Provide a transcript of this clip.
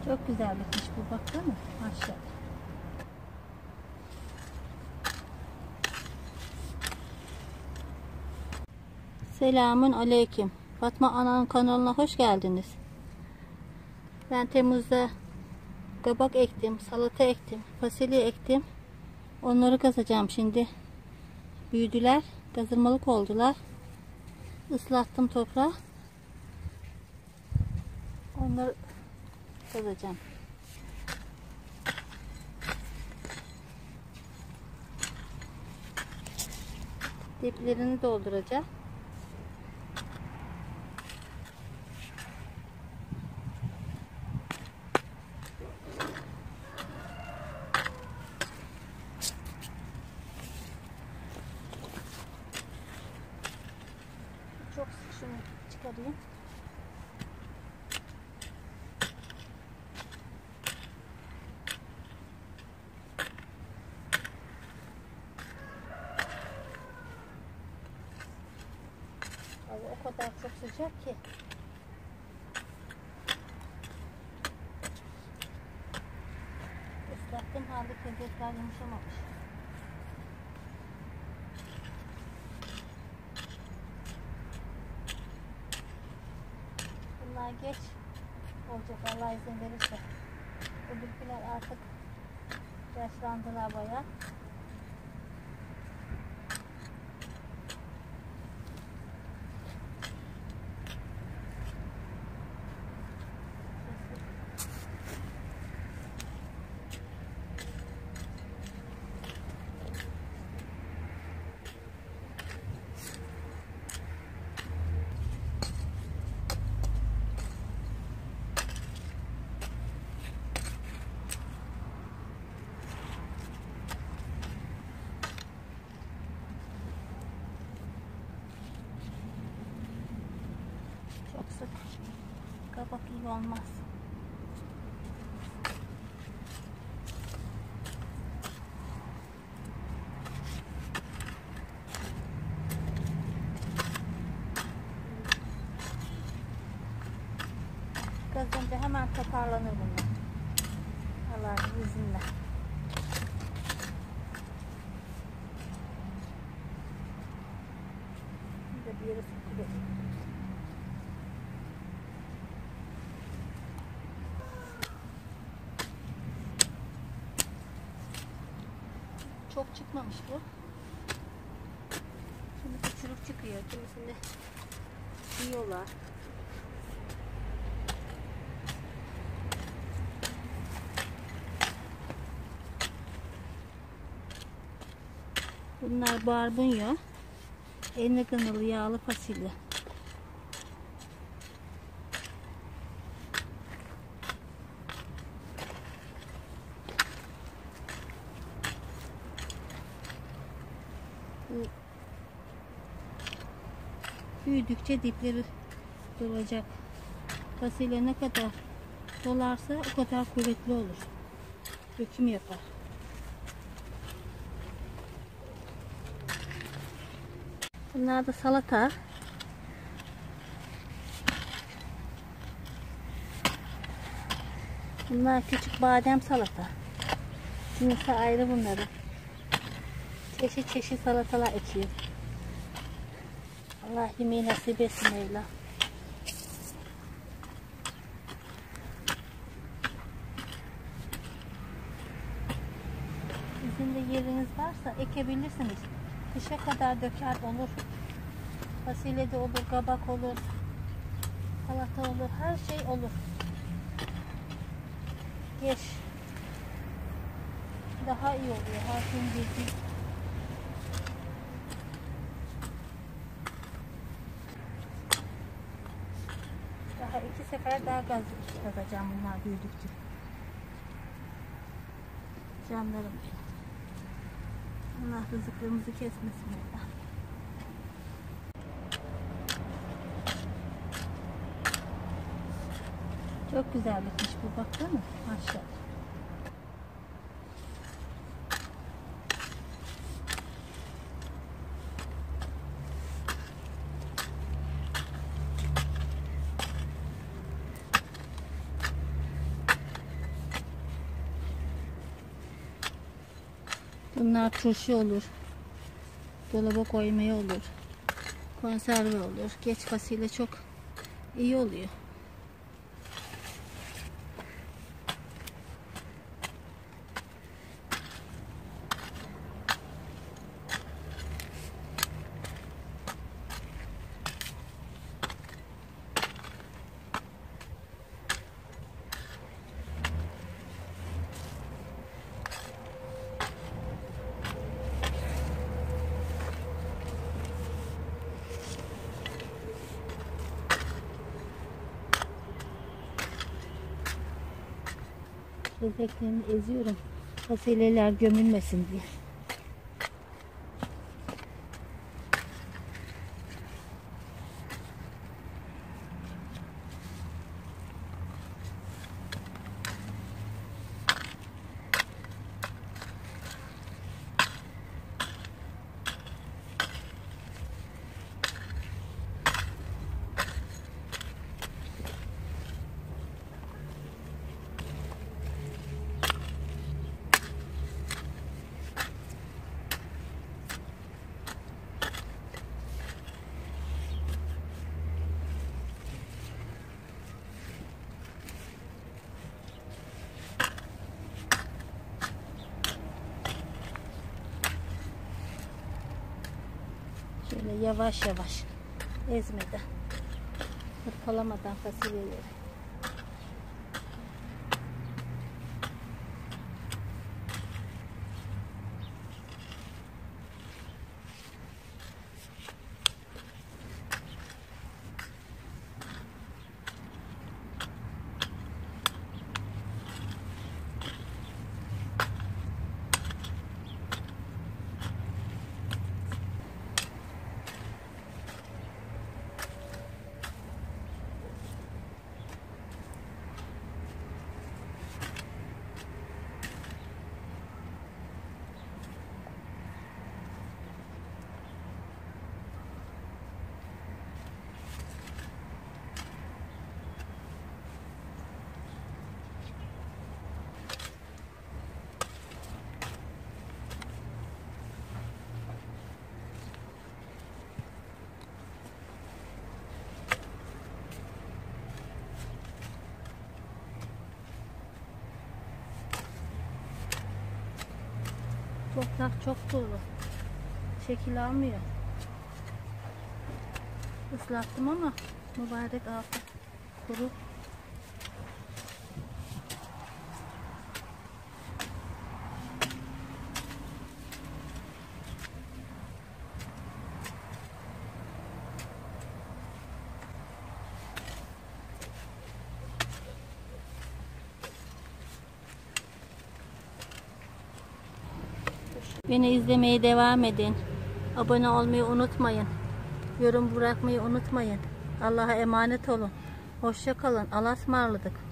Çok güzel bitmiş bu, baksana. Maşallah. Selamun aleyküm. Fatma Ana'nın kanalına hoş geldiniz. Ben Temmuz'da kabak ektim, salata ektim, fasulye ektim. Onları kazacağım şimdi. Büyüdüler, kazılmalık oldular. Islattım toprağı. Onları kazacağım. Diplerini dolduracağım. Çok sık, şunu çıkarayım. Hava o kadar çok sıcak ki. Islattığım halde tezekler yumuşamamış. Bunlar geç olacak Allah izin verirse. Öbürküler artık yaşlandılar bayağı. Çok sık kabak iyi olmaz. Kazınca hemen toparlanır bunlar. Allah'ın izniyle. Burada bir yere sıkılıyor. Çok çıkmamış bu. Şimdi küçülük çıkıyor. Kimisinde yiyorlar. Bunlar barbunya. Eline kanalı yağlı fasulye. Büyüdükçe dipleri dolacak. Fasulye ne kadar dolarsa o kadar kuvvetli olur. Döküm yapar. Bunlar da salata. Bunlar küçük badem salata. Cinsi ayrı bunların. Çeşit çeşit salatalar ekiyor. Allah yemeği nasip etsin Mevla. Sizin de yeriniz varsa ekebilirsiniz. Kışa kadar döker olur. Fasulye de olur, kabak olur, salata olur, her şey olur. Geç daha iyi oluyor. Her gün bir. Daha 2 sefer daha kazacağım bunlar büyüdükçe. Canlarım. Allah rızıklarımızı kesmesin. Çok güzel bitmiş bu, baksana. Maşallah. Bunlar turşu olur. Dolaba koymaya olur. Konserve olur. Geç fasulye çok iyi oluyor. Böbreklerini eziyorum. Fasulyeler gömülmesin diye. Şöyle yavaş yavaş ezmeden, hırpalamadan fasulyeleri. Toprak çok dolu. Şekil almıyor. Islattım ama mübarek altı kuru. Beni izlemeye devam edin. Abone olmayı unutmayın. Yorum bırakmayı unutmayın. Allah'a emanet olun. Hoşça kalın. Allah'a ısmarladık.